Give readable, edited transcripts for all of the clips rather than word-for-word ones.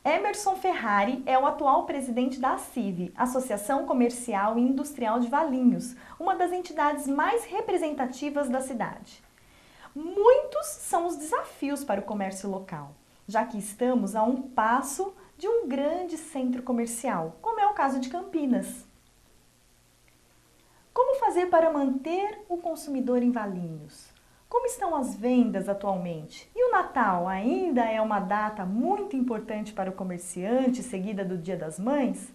Emerson Ferrari é o atual presidente da ACIV, Associação Comercial e Industrial de Valinhos, uma das entidades mais representativas da cidade. Muitos são os desafios para o comércio local, já que estamos a um passo de um grande centro comercial, como é o caso de Campinas. Como fazer para manter o consumidor em Valinhos? Como estão as vendas atualmente? E o Natal ainda é uma data muito importante para o comerciante, seguida do Dia das Mães?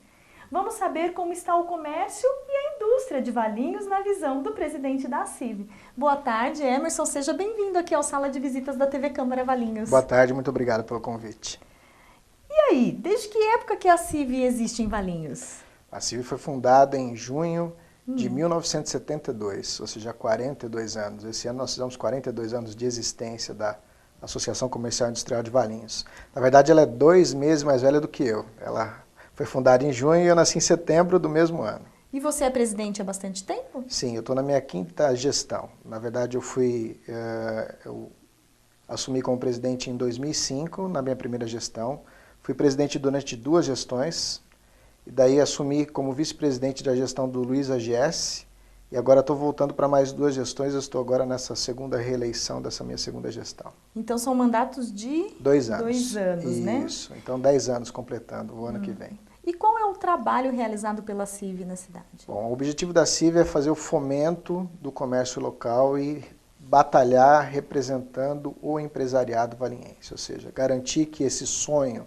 Vamos saber como está o comércio e a indústria de Valinhos na visão do presidente da ACIV. Boa tarde, Emerson. Seja bem-vindo aqui ao Sala de Visitas da TV Câmara Valinhos. Boa tarde, muito obrigado pelo convite. E aí, desde que época que a ACIV existe em Valinhos? A ACIV foi fundada em junho de 1972, ou seja, há 42 anos. Esse ano nós fizemos 42 anos de existência da Associação Comercial e Industrial de Valinhos. Na verdade, ela é 2 meses mais velha do que eu. Ela foi fundada em junho e eu nasci em setembro do mesmo ano. E você é presidente há bastante tempo? Sim, eu estou na minha 5ª gestão. Na verdade, eu assumi como presidente em 2005, na minha primeira gestão. Fui presidente durante 2 gestões. E daí assumi como vice-presidente da gestão do Luiz AGS, e agora estou voltando para mais 2 gestões, eu estou agora nessa segunda reeleição dessa minha segunda gestão. Então são mandatos de 2 anos. 2 anos, né? Isso, então 10 anos completando o ano que vem. E qual é o trabalho realizado pela ACIV na cidade? Bom, o objetivo da ACIV é fazer o fomento do comércio local e batalhar representando o empresariado valinhense, ou seja, garantir que esse sonho,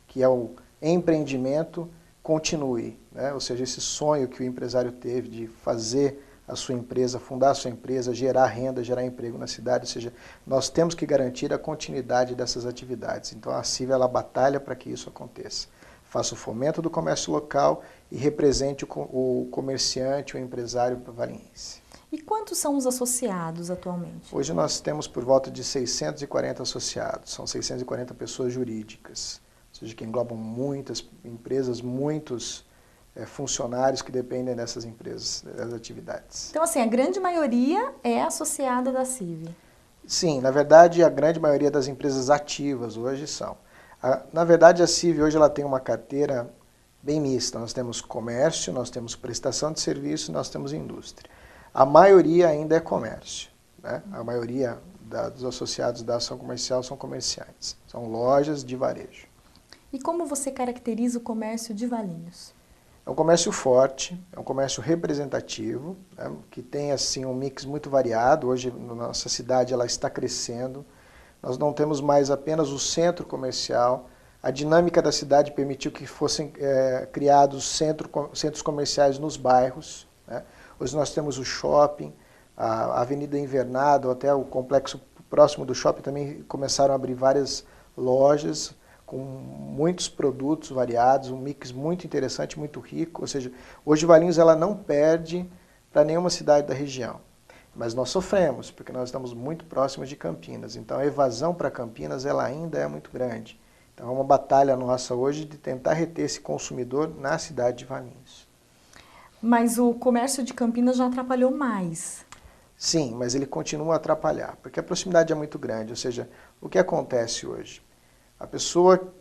que é o empreendimento, continue, né? Ou seja, esse sonho que o empresário teve de fazer a sua empresa, fundar a sua empresa, gerar renda, gerar emprego na cidade, ou seja, nós temos que garantir a continuidade dessas atividades. Então a ACIV ela batalha para que isso aconteça. Faça o fomento do comércio local e represente o comerciante, o empresário valinhense. E quantos são os associados atualmente? Hoje nós temos por volta de 640 associados, são 640 pessoas jurídicas. Ou seja, que englobam muitas empresas, muitos funcionários que dependem dessas empresas, das atividades. Então, assim, a grande maioria é associada da ACIV? Sim, na verdade, a grande maioria das empresas ativas hoje são. Na verdade, a ACIV hoje ela tem uma carteira bem mista. Nós temos comércio, nós temos prestação de serviço, nós temos indústria. A maioria ainda é comércio, né? A maioria dos associados da ação comercial são comerciantes, são lojas de varejo. E como você caracteriza o comércio de Valinhos? É um comércio forte, é um comércio representativo, né, que tem assim um mix muito variado. Hoje, na nossa cidade, ela está crescendo. Nós não temos mais apenas o centro comercial. A dinâmica da cidade permitiu que fossem criados centros comerciais nos bairros, né. Hoje nós temos o shopping, a Avenida Invernado, até o complexo próximo do shopping também começaram a abrir várias lojas, com muitos produtos variados, um mix muito interessante, muito rico. Ou seja, hoje Valinhos ela não perde para nenhuma cidade da região. Mas nós sofremos, porque nós estamos muito próximos de Campinas. Então a evasão para Campinas ela ainda é muito grande. Então é uma batalha nossa hoje de tentar reter esse consumidor na cidade de Valinhos. Mas o comércio de Campinas já atrapalhou mais. Sim, mas ele continua a atrapalhar, porque a proximidade é muito grande. Ou seja, o que acontece hoje? A pessoa,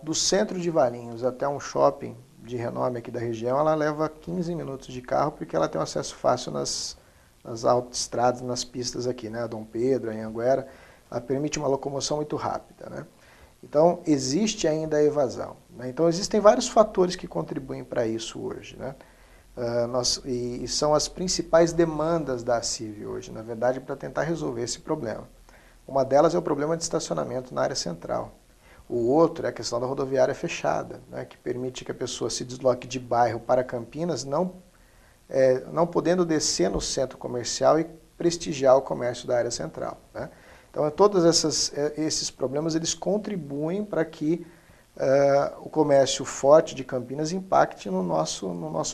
do centro de Valinhos até um shopping de renome aqui da região, ela leva 15 minutos de carro, porque ela tem um acesso fácil nas autoestradas, nas pistas aqui, né? A Dom Pedro, a Anhanguera, ela permite uma locomoção muito rápida, né? Então, existe ainda a evasão, né? Então, existem vários fatores que contribuem para isso hoje, né? E são as principais demandas da ACIV hoje, na verdade, para tentar resolver esse problema. Uma delas é o problema de estacionamento na área central. O outro é a questão da rodoviária fechada, né, que permite que a pessoa se desloque de bairro para Campinas, não podendo descer no centro comercial e prestigiar o comércio da área central, né? Então, todos esses problemas eles contribuem para que o comércio forte de Campinas impacte no nosso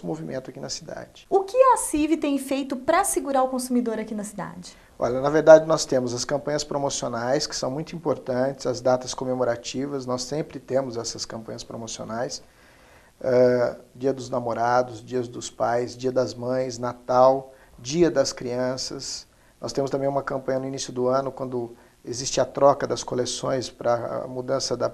movimento aqui na cidade. O que a ACIV tem feito para segurar o consumidor aqui na cidade? Olha, na verdade nós temos as campanhas promocionais, que são muito importantes, as datas comemorativas, nós sempre temos essas campanhas promocionais. Dia dos Namorados, Dias dos Pais, Dia das Mães, Natal, Dia das Crianças. Nós temos também uma campanha no início do ano, quando existe a troca das coleções para a mudança da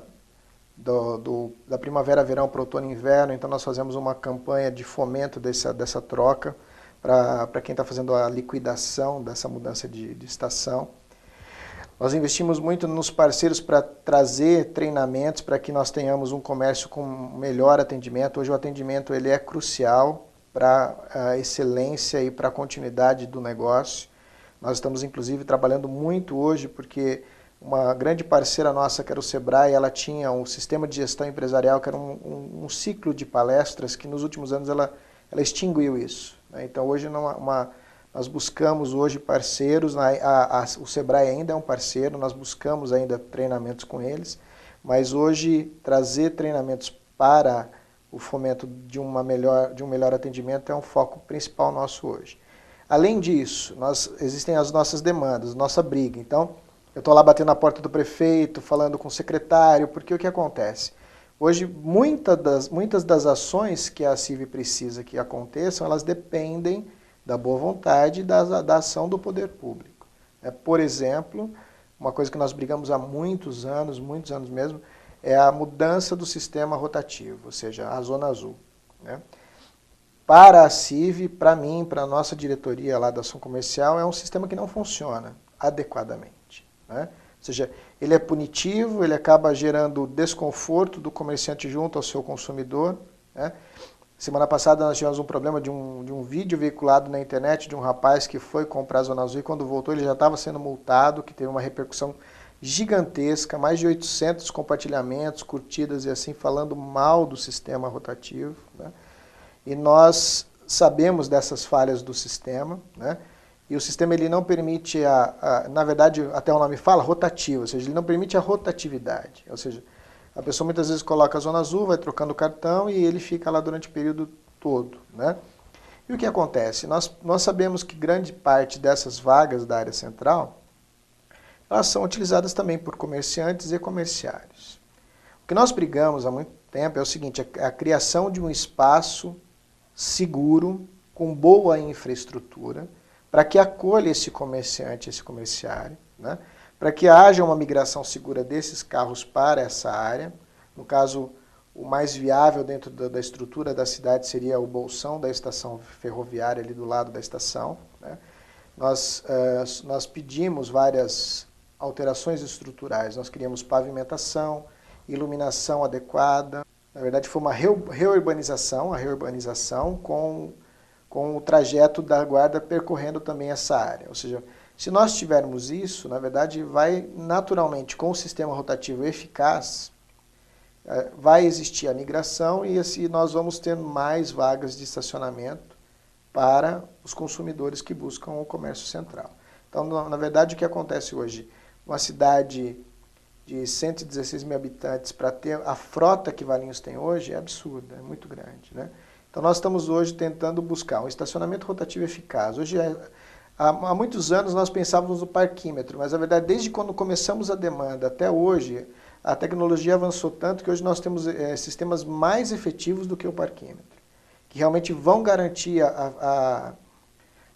primavera-verão para outono e inverno, então nós fazemos uma campanha de fomento dessa troca para quem está fazendo a liquidação dessa mudança de estação. Nós investimos muito nos parceiros para trazer treinamentos para que nós tenhamos um comércio com melhor atendimento. Hoje o atendimento ele é crucial para a excelência e para a continuidade do negócio. Nós estamos inclusive trabalhando muito hoje porque uma grande parceira nossa, que era o Sebrae, ela tinha um sistema de gestão empresarial que era um ciclo de palestras que nos últimos anos ela extinguiu isso. Então hoje nós buscamos hoje parceiros, o Sebrae ainda é um parceiro, nós buscamos ainda treinamentos com eles, mas hoje trazer treinamentos para o fomento de um melhor atendimento é um foco principal nosso hoje. Além disso, existem as nossas demandas, nossa briga. Então, eu estou lá batendo na porta do prefeito, falando com o secretário, porque o que acontece? Hoje, muitas das ações que a CIV precisa que aconteçam, elas dependem da boa vontade e da ação do poder público. Por exemplo, uma coisa que nós brigamos há muitos anos mesmo, é a mudança do sistema rotativo, ou seja, a Zona Azul. Para a CIV, para mim, para a nossa diretoria lá da ação comercial, é um sistema que não funciona adequadamente. Ou seja, ele é punitivo, ele acaba gerando desconforto do comerciante junto ao seu consumidor. Semana passada nós tivemos um problema de um vídeo veiculado na internet de um rapaz que foi comprar a Zona Azul e quando voltou ele já estava sendo multado, que teve uma repercussão gigantesca, mais de 800 compartilhamentos, curtidas e assim, falando mal do sistema rotativo. E nós sabemos dessas falhas do sistema, e o sistema ele não permite, na verdade, até o nome fala, rotativo, ou seja, ele não permite a rotatividade, ou seja, a pessoa muitas vezes coloca a Zona Azul, vai trocando o cartão e ele fica lá durante o período todo. E o que acontece? Nós sabemos que grande parte dessas vagas da área central, elas são utilizadas também por comerciantes e comerciários. O que nós brigamos há muito tempo é o seguinte, a criação de um espaço seguro, com boa infraestrutura, para que acolha esse comerciante, esse comerciário, para que haja uma migração segura desses carros para essa área. No caso, o mais viável dentro da estrutura da cidade seria o bolsão da estação ferroviária ali do lado da estação. Nós pedimos várias alterações estruturais, nós queríamos pavimentação, iluminação adequada. Na verdade, foi uma reurbanização com o trajeto da guarda percorrendo também essa área. Ou seja, se nós tivermos isso, na verdade, vai naturalmente, com o sistema rotativo eficaz, vai existir a migração e assim nós vamos ter mais vagas de estacionamento para os consumidores que buscam o comércio central. Então, na verdade, o que acontece hoje? Uma cidade de 116 mil habitantes para ter a frota que Valinhos tem hoje é absurda, é muito grande. Então nós estamos hoje tentando buscar um estacionamento rotativo eficaz. Hoje, há muitos anos nós pensávamos no parquímetro, mas na verdade desde quando começamos a demanda até hoje, a tecnologia avançou tanto que hoje nós temos sistemas mais efetivos do que o parquímetro, que realmente vão garantir a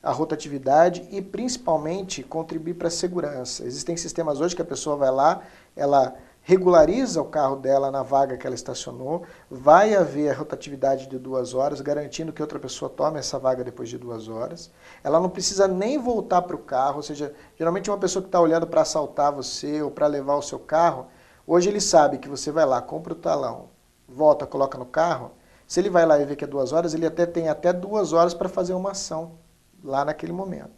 rotatividade e principalmente contribuir para a segurança. Existem sistemas hoje que a pessoa vai lá, ela regulariza o carro dela na vaga que ela estacionou, vai haver a rotatividade de 2 horas, garantindo que outra pessoa tome essa vaga depois de 2 horas. Ela não precisa nem voltar para o carro, ou seja, geralmente uma pessoa que está olhando para assaltar você ou para levar o seu carro, hoje ele sabe que você vai lá, compra o talão, volta, coloca no carro, se ele vai lá e vê que é 2 horas, ele tem até 2 horas para fazer uma ação lá naquele momento.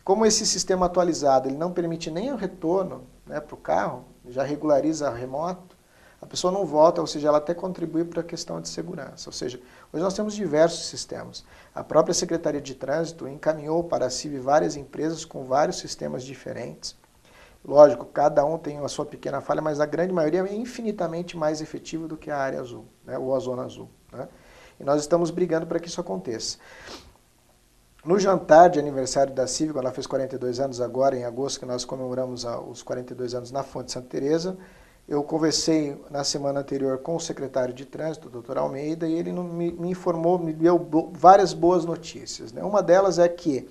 Como esse sistema atualizado ele não permite nem o retorno para o carro, já regulariza remoto, a pessoa não volta, ou seja, ela até contribui para a questão de segurança. Ou seja, hoje nós temos diversos sistemas. A própria Secretaria de Trânsito encaminhou para a CIV várias empresas com vários sistemas diferentes. Lógico, cada um tem a sua pequena falha, mas a grande maioria é infinitamente mais efetiva do que a área azul, ou a Zona Azul. E nós estamos brigando para que isso aconteça. No jantar de aniversário da Civi, quando ela fez 42 anos agora, em agosto, que nós comemoramos os 42 anos na Fonte Santa Teresa, eu conversei na semana anterior com o secretário de Trânsito, o Dr. Almeida, e ele me informou, me deu várias boas notícias, né? Uma delas é que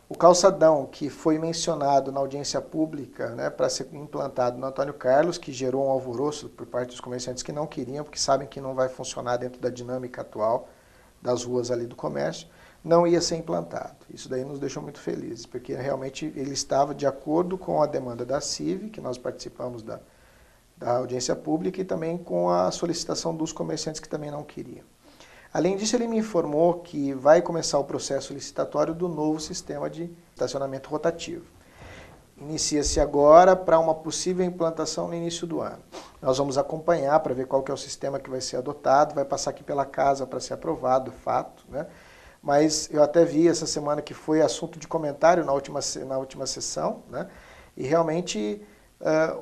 o calçadão que foi mencionado na audiência pública, né, para ser implantado no Antônio Carlos, que gerou um alvoroço por parte dos comerciantes que não queriam, porque sabem que não vai funcionar dentro da dinâmica atual das ruas ali do comércio, não ia ser implantado. Isso daí nos deixou muito felizes, porque realmente ele estava de acordo com a demanda da CIV, que nós participamos da audiência pública, e também com a solicitação dos comerciantes que também não queriam. Além disso, ele me informou que vai começar o processo licitatório do novo sistema de estacionamento rotativo. Inicia-se agora para uma possível implantação no início do ano. Nós vamos acompanhar para ver qual que é o sistema que vai ser adotado, vai passar aqui pela casa para ser aprovado, fato, né? Mas eu até vi essa semana que foi assunto de comentário na última sessão, né? E realmente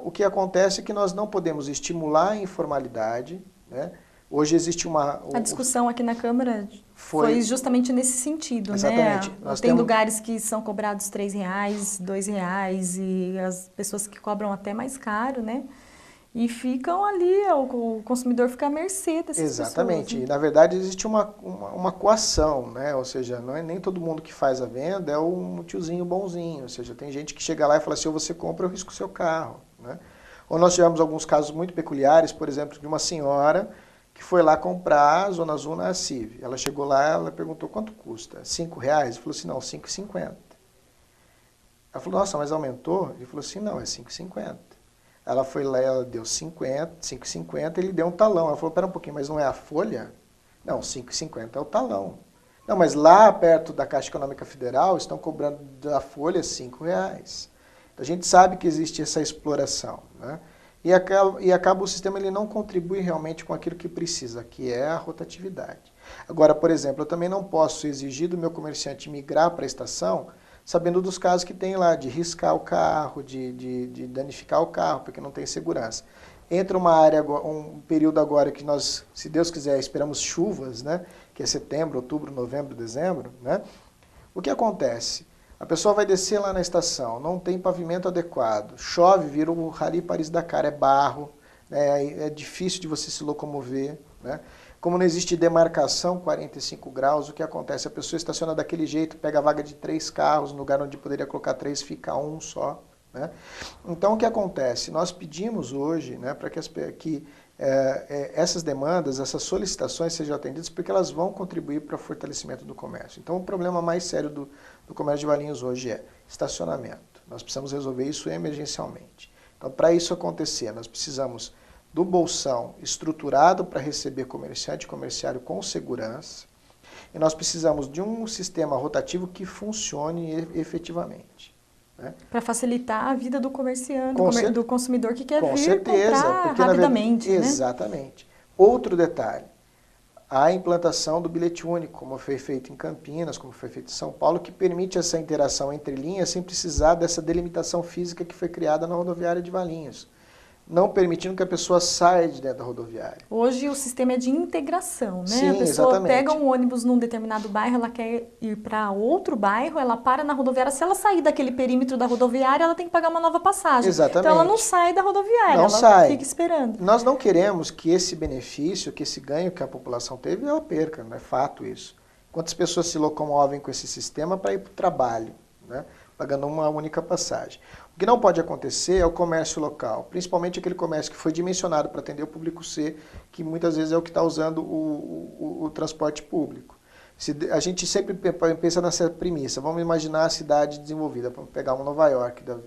o que acontece é que nós não podemos estimular a informalidade, né? Hoje existe A discussão aqui na Câmara foi justamente nesse sentido, exatamente. né? Tem lugares que são cobrados R$3, R$2 e as pessoas que cobram até mais caro, né? E ficam ali, o consumidor fica à mercê dessas exatamente. pessoas, né? E, na verdade, existe uma coação, né? Ou seja, não é nem todo mundo que faz a venda é um tiozinho bonzinho. Ou seja, tem gente que chega lá e fala assim, ou você compra, eu risco o seu carro, né? Ou nós tivemos alguns casos muito peculiares, por exemplo, de uma senhora que foi lá comprar a Zona Azul na CIV. Ela chegou lá, ela perguntou quanto custa? R$5? Ele falou assim, não, R$5,50. Ela falou, nossa, mas aumentou? Ele falou assim, não, é R$5,50. Ela foi lá, ela deu R$5,50, ele deu um talão. Ela falou, pera um pouquinho, mas não é a folha? Não, R$5,50 é o talão. Não, mas lá perto da Caixa Econômica Federal estão cobrando da folha R$5. Então, a gente sabe que existe essa exploração, né? E acaba o sistema, ele não contribui realmente com aquilo que precisa, que é a rotatividade. Agora, por exemplo, eu também não posso exigir do meu comerciante migrar para a estação, sabendo dos casos que tem lá, de riscar o carro, de danificar o carro, porque não tem segurança. Entra uma área, um período agora que nós, se Deus quiser, esperamos chuvas, né? Que é setembro, outubro, novembro, dezembro, né? O que acontece? A pessoa vai descer lá na estação, não tem pavimento adequado, chove, vira o Rally Paris-Dakar, é barro, né, é difícil de você se locomover, né? Como não existe demarcação 45 graus, o que acontece? A pessoa estaciona daquele jeito, pega a vaga de 3 carros, no lugar onde poderia colocar 3, fica um só, né? Então, o que acontece? Nós pedimos hoje, né, para que essas demandas, essas solicitações sejam atendidas, porque elas vão contribuir para o fortalecimento do comércio. Então, o problema mais sério do comércio de Valinhos hoje é estacionamento. Nós precisamos resolver isso emergencialmente. Então, para isso acontecer, nós precisamos do bolsão estruturado para receber comerciante e comerciário com segurança, e nós precisamos de um sistema rotativo que funcione efetivamente, né? Para facilitar a vida do comerciante, do consumidor que quer com vir certeza, comprar porque, rapidamente, né? Exatamente. Outro detalhe, a implantação do bilhete único, como foi feito em Campinas, como foi feito em São Paulo, que permite essa interação entre linhas sem precisar dessa delimitação física que foi criada na rodoviária de Valinhos, não permitindo que a pessoa saia de dentro da rodoviária. Hoje o sistema é de integração, né? Sim, a pessoa exatamente. Pega um ônibus num determinado bairro, ela quer ir para outro bairro, ela para na rodoviária. Se ela sair daquele perímetro da rodoviária, ela tem que pagar uma nova passagem. Exatamente. Então ela não sai da rodoviária, não ela sai. Fica esperando. Nós não queremos que esse benefício, que esse ganho que a população teve, ela perca, não é fato isso. Quantas pessoas se locomovem com esse sistema para ir para o trabalho, né? Pagando uma única passagem. O que não pode acontecer é o comércio local, principalmente aquele comércio que foi dimensionado para atender o público C, que muitas vezes é o que está usando o transporte público. A gente sempre pensa nessa premissa, vamos imaginar a cidade desenvolvida, vamos pegar uma Nova York. O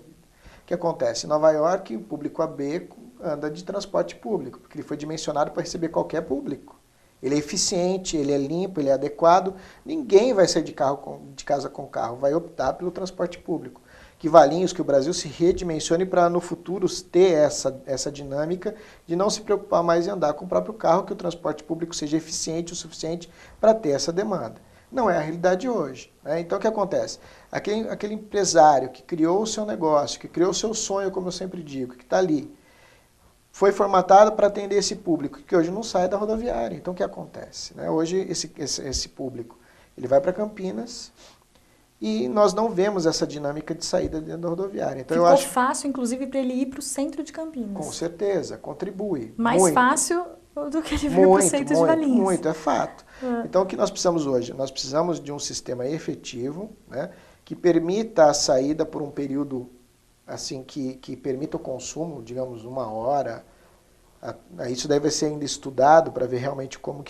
que acontece? Em Nova York, o público AB anda de transporte público, porque ele foi dimensionado para receber qualquer público. Ele é eficiente, ele é limpo, ele é adequado. Ninguém vai sair de casa com carro, vai optar pelo transporte público. Que Valinhos, que o Brasil se redimensione para no futuro ter essa dinâmica de não se preocupar mais em andar com o próprio carro, que o transporte público seja eficiente o suficiente para ter essa demanda. Não é a realidade hoje, né? Então o que acontece? Aquele empresário que criou o seu negócio, que criou o seu sonho, como eu sempre digo, que está ali, foi formatado para atender esse público, que hoje não sai da rodoviária. Então, o que acontece, né? Hoje, esse público Ele vai para Campinas e nós não vemos essa dinâmica de saída dentro da rodoviária. Então, Ficou eu acho fácil, inclusive, para ele ir para o centro de Campinas. com certeza, contribui. Mais muito, fácil do que ele vir para o centro de Valinhos. Muito, é fato. Então, o que nós precisamos hoje? Nós precisamos de um sistema efetivo, né, que permita a saída por um período assim que permita o consumo, digamos, 1 hora. Isso deve ser ainda estudado para ver realmente como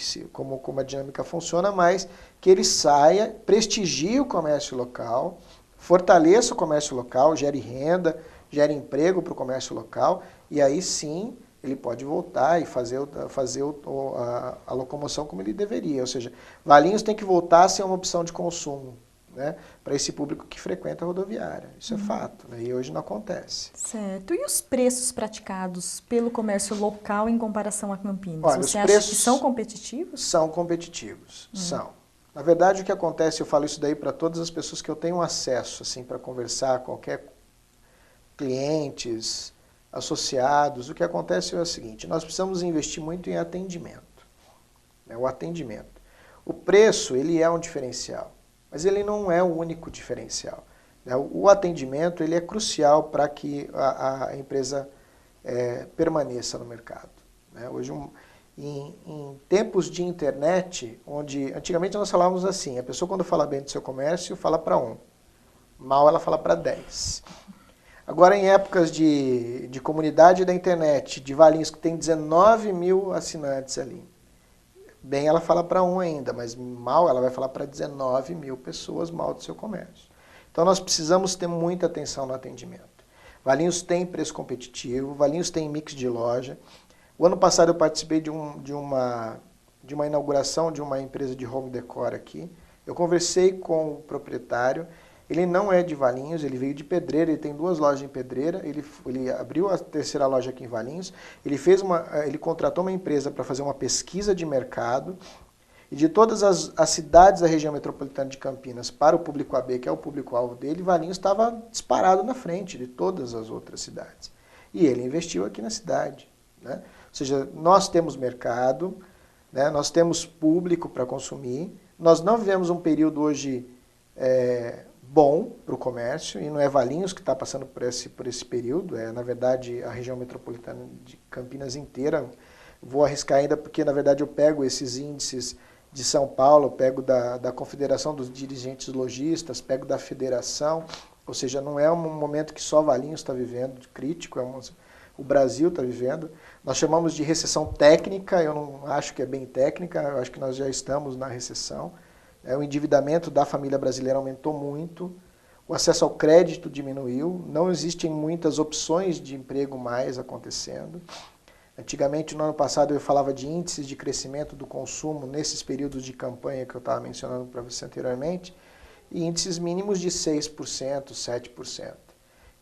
a dinâmica funciona, mas que ele saia, prestigie o comércio local, fortaleça o comércio local, gere renda, gere emprego para o comércio local, e aí sim ele pode voltar e fazer a locomoção como ele deveria. Ou seja, Valinhos tem que voltar a ser uma opção de consumo, né, para esse público que frequenta a rodoviária. Isso é fato, né, e hoje não acontece. Certo. E os preços praticados pelo comércio local em comparação a Campinas? Olha, Você os acha preços que são competitivos? São competitivos, são. Na verdade, o que acontece, eu falo isso daí para todas as pessoas que eu tenho acesso, assim, para conversar, qualquer clientes, associados, o que acontece é o seguinte: nós precisamos investir muito em atendimento, né, o atendimento. O preço, ele é um diferencial, mas ele não é o único diferencial, né? O atendimento, ele é crucial para que a empresa permaneça no mercado, né? Hoje, em tempos de internet, onde antigamente nós falávamos assim, a pessoa quando fala bem do seu comércio, fala para 1, mal ela fala para 10. Agora, em épocas de comunidade da internet, de Valinhos, que tem 19 mil assinantes ali, bem ela fala para 1 ainda, mas mal ela vai falar para 19 mil pessoas mal do seu comércio. Então, nós precisamos ter muita atenção no atendimento. Valinhos tem preço competitivo, Valinhos tem mix de loja. O ano passado eu participei de uma inauguração de uma empresa de home decor aqui. Eu conversei com o proprietário. Ele não é de Valinhos, ele veio de Pedreira, ele tem 2 lojas em Pedreira, ele abriu a 3ª loja aqui em Valinhos, ele contratou uma empresa para fazer uma pesquisa de mercado, e de todas as cidades da região metropolitana de Campinas para o público AB, que é o público-alvo dele, Valinhos estava disparado na frente de todas as outras cidades. E ele investiu aqui na cidade, né? Ou seja, nós temos mercado, né? Nós temos público para consumir, nós não vivemos um período hoje bom para o comércio, e não é Valinhos que está passando por esse período, na verdade a região metropolitana de Campinas inteira. Vou arriscar ainda porque na verdade eu pego esses índices de São Paulo, pego da Confederação dos Dirigentes Lojistas, pego da Federação, ou seja, não é um momento que só Valinhos está vivendo, crítico, o Brasil está vivendo. Nós chamamos de recessão técnica, eu não acho que é bem técnica, eu acho que nós já estamos na recessão. O endividamento da família brasileira aumentou muito, o acesso ao crédito diminuiu, não existem muitas opções de emprego mais acontecendo. Antigamente, no ano passado, eu falava de índices de crescimento do consumo nesses períodos de campanha que eu estava mencionando para você anteriormente, e índices mínimos de 6%, 7%.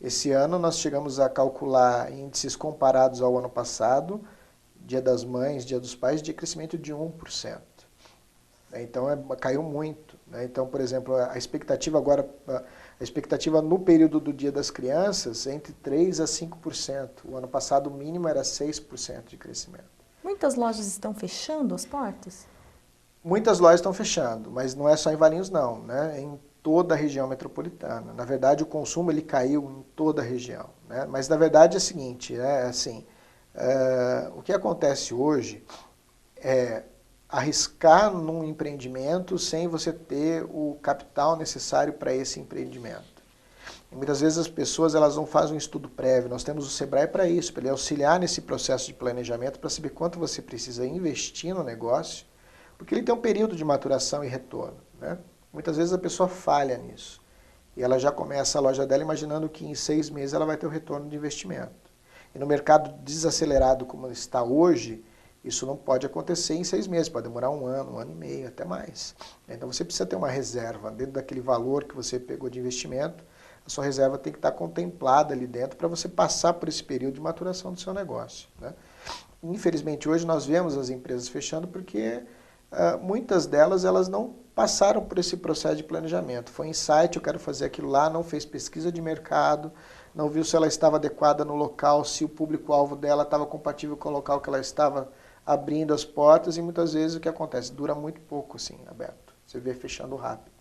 Esse ano nós chegamos a calcular índices comparados ao ano passado, Dia das Mães, Dia dos Pais, de crescimento de 1%. Então, caiu muito, né? Então, por exemplo, a expectativa no período do Dia das Crianças é entre 3% a 5%. O ano passado o mínimo era 6% de crescimento. Muitas lojas estão fechando as portas? Muitas lojas estão fechando, mas não é só em Valinhos não, né? É em toda a região metropolitana. Na verdade, o consumo ele caiu em toda a região, né? Mas na verdade é o seguinte, né? Assim, o que acontece hoje é arriscar num empreendimento sem você ter o capital necessário para esse empreendimento. E muitas vezes as pessoas elas não fazem um estudo prévio. Nós temos o Sebrae para isso, para ele auxiliar nesse processo de planejamento, para saber quanto você precisa investir no negócio, porque ele tem um período de maturação e retorno, né? Muitas vezes a pessoa falha nisso. E ela já começa a loja dela imaginando que em 6 meses ela vai ter o retorno de investimento. E no mercado desacelerado como está hoje, isso não pode acontecer em 6 meses, pode demorar 1 ano, 1 ano e meio, até mais. Então você precisa ter uma reserva dentro daquele valor que você pegou de investimento. A sua reserva tem que estar contemplada ali dentro para você passar por esse período de maturação do seu negócio, né? Infelizmente hoje nós vemos as empresas fechando porque muitas delas elas não passaram por esse processo de planejamento. Foi insight, eu quero fazer aquilo lá, não fez pesquisa de mercado, não viu se ela estava adequada no local, se o público-alvo dela estava compatível com o local que ela estava abrindo as portas, e muitas vezes o que acontece? Dura muito pouco assim, aberto. você vê fechando rápido.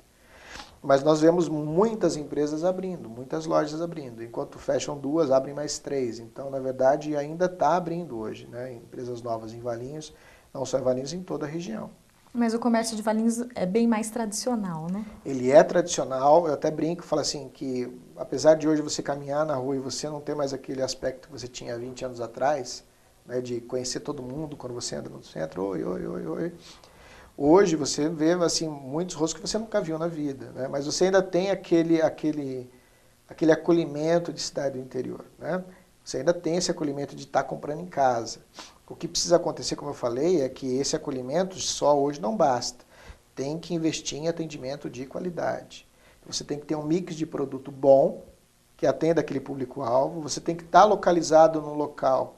Mas nós vemos muitas empresas abrindo, muitas lojas abrindo. Enquanto fecham 2, abrem mais 3. Então, na verdade, ainda está abrindo hoje, né? Empresas novas em Valinhos, não só em Valinhos, em toda a região. Mas o comércio de Valinhos é bem mais tradicional, né? Ele é tradicional, eu até brinco, falo assim, que apesar de hoje você caminhar na rua e você não ter mais aquele aspecto que você tinha 20 anos atrás, né, de conhecer todo mundo quando você anda no centro, oi, oi, oi, oi. Hoje você vê assim, muitos rostos que você nunca viu na vida, né? Mas você ainda tem aquele acolhimento de cidade do interior, né? Você ainda tem esse acolhimento de estar comprando em casa. O que precisa acontecer, como eu falei, é que esse acolhimento só hoje não basta. Tem que investir em atendimento de qualidade. Você tem que ter um mix de produto bom, que atenda aquele público-alvo. Você tem que estar localizado num local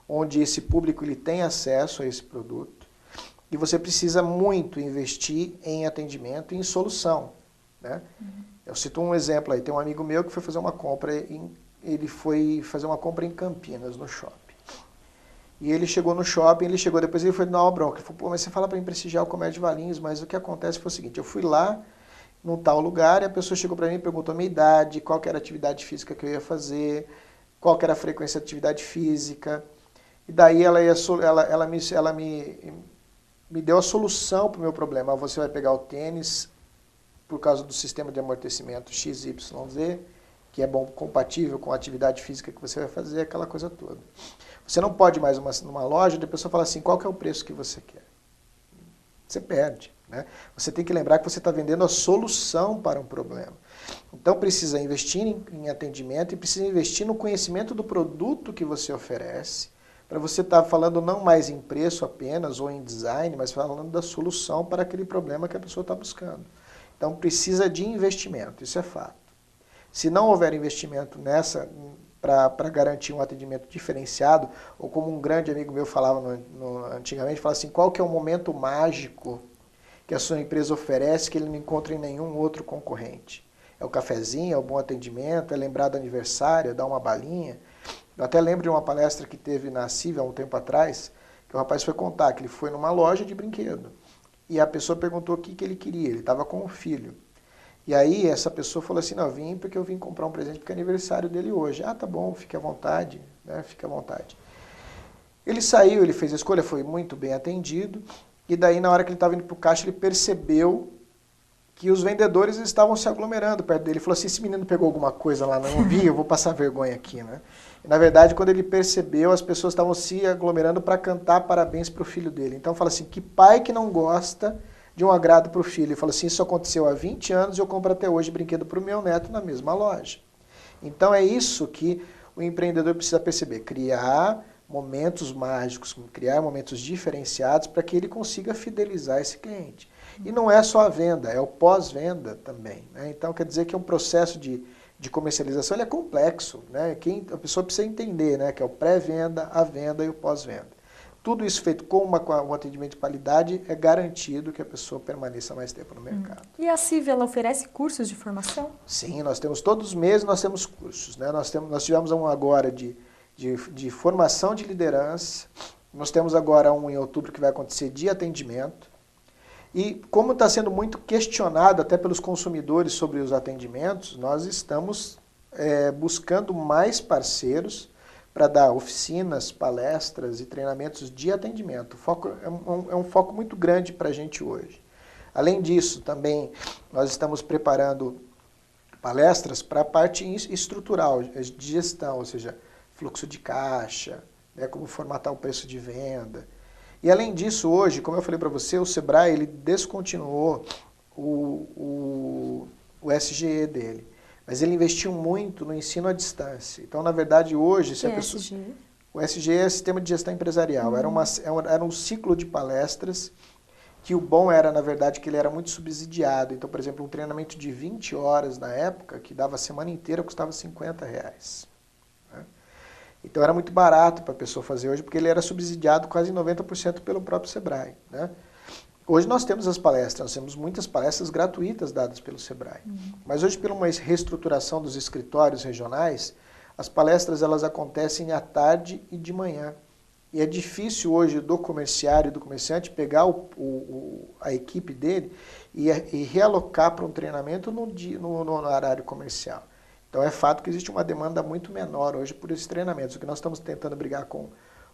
onde esse público ele tem acesso a esse produto. E você precisa muito investir em atendimento e em solução, né? Eu cito um exemplo aí. Tem um amigo meu que foi fazer uma compra, ele foi fazer uma compra em Campinas, no shopping. E ele chegou no shopping, depois ele foi dar uma bronca. Ele falou, pô, mas você fala para mim prestigiar o comércio de Valinhos, mas o que acontece foi o seguinte, eu fui lá, num tal lugar, e a pessoa chegou para mim e perguntou a minha idade, qual que era a atividade física que eu ia fazer, qual que era a frequência de atividade física. E daí ela me deu a solução para o meu problema. Você vai pegar o tênis, por causa do sistema de amortecimento XYZ, que é bom, compatível com a atividade física que você vai fazer, aquela coisa toda. Você não pode mais numa loja, a pessoa fala assim, qual que é o preço que você quer? Você perde, né? Você tem que lembrar que você está vendendo a solução para um problema. Então precisa investir em atendimento e precisa investir no conhecimento do produto que você oferece, para você estar falando não mais em preço apenas ou em design, mas falando da solução para aquele problema que a pessoa está buscando. Então precisa de investimento, isso é fato. Se não houver investimento nessa, para garantir um atendimento diferenciado, ou como um grande amigo meu falava antigamente, falava assim, qual que é o momento mágico que a sua empresa oferece que ele não encontra em nenhum outro concorrente? É o cafezinho, é o bom atendimento, é lembrar do aniversário, é dar uma balinha. Eu até lembro de uma palestra que teve na CIV há um tempo atrás, que o rapaz foi contar que ele foi numa loja de brinquedo. E a pessoa perguntou o que ele queria, ele estava com um filho. E aí essa pessoa falou assim, não, eu vim porque eu vim comprar um presente porque é aniversário dele hoje. Ah, tá bom, fique à vontade, né? Fique à vontade. Ele saiu, ele fez a escolha, foi muito bem atendido, e daí na hora que ele estava indo para o caixa, ele percebeu que os vendedores estavam se aglomerando perto dele. Ele falou assim, esse menino pegou alguma coisa lá, não vi, eu vou passar vergonha aqui, né? E, na verdade, quando ele percebeu, as pessoas estavam se aglomerando para cantar parabéns para o filho dele. Então fala assim, que pai que não gosta de um agrado para o filho? Ele falou assim, isso aconteceu há 20 anos e eu compro até hoje brinquedo para o meu neto na mesma loja. Então é isso que o empreendedor precisa perceber, criar momentos mágicos, criar momentos diferenciados para que ele consiga fidelizar esse cliente. E não é só a venda, é o pós-venda também, né? Então quer dizer que é um processo de comercialização, ele é complexo, né? A pessoa precisa entender, né? Que é o pré-venda, a venda e o pós-venda. Tudo isso feito com um atendimento de qualidade é garantido que a pessoa permaneça mais tempo no mercado. E a CIV, ela oferece cursos de formação? Sim, nós temos todos os meses, nós temos cursos, né? Nós tivemos um agora de formação de liderança, nós temos agora um em outubro que vai acontecer de atendimento. E como está sendo muito questionado até pelos consumidores sobre os atendimentos, nós estamos buscando mais parceiros para dar oficinas, palestras e treinamentos de atendimento. O foco é um foco muito grande para a gente hoje. Além disso, também nós estamos preparando palestras para a parte estrutural, de gestão, ou seja, fluxo de caixa, né, como formatar o preço de venda. E além disso, hoje, como eu falei para você, o Sebrae ele descontinuou o SGE dele. Mas ele investiu muito no ensino à distância. Então, na verdade, hoje... se a pessoa... SGE? O SGE é Sistema de Gestão Empresarial. Era um ciclo de palestras que o bom era, na verdade, que ele era muito subsidiado. Então, por exemplo, um treinamento de 20 horas na época, que dava a semana inteira, custava R$50. Né? Então, era muito barato para a pessoa fazer hoje, porque ele era subsidiado quase 90% pelo próprio Sebrae. Né? Hoje nós temos as palestras, nós temos muitas palestras gratuitas dadas pelo Sebrae. Mas hoje, por uma reestruturação dos escritórios regionais, as palestras elas acontecem à tarde e de manhã. E é difícil hoje do comerciário e do comerciante pegar a equipe dele e realocar para um treinamento no horário comercial. Então é fato que existe uma demanda muito menor hoje por esses treinamentos. O que nós estamos tentando brigar com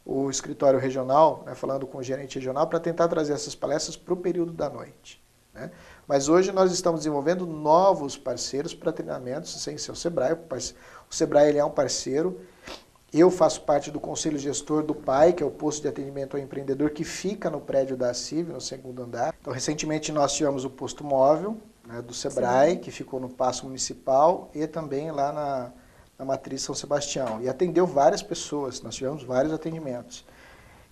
o escritório regional, né, falando com o gerente regional, para tentar trazer essas palestras para o período da noite. Né? Mas hoje nós estamos desenvolvendo novos parceiros para treinamentos, sem ser o Sebrae. O Sebrae ele é um parceiro. Eu faço parte do conselho gestor do PAI, que é o posto de atendimento ao empreendedor, que fica no prédio da CIV, no segundo andar. Então, recentemente nós tivemos o posto móvel, né, do Sebrae, que ficou no Paço Municipal, e também lá na Matriz São Sebastião. E atendeu várias pessoas, nós tivemos vários atendimentos.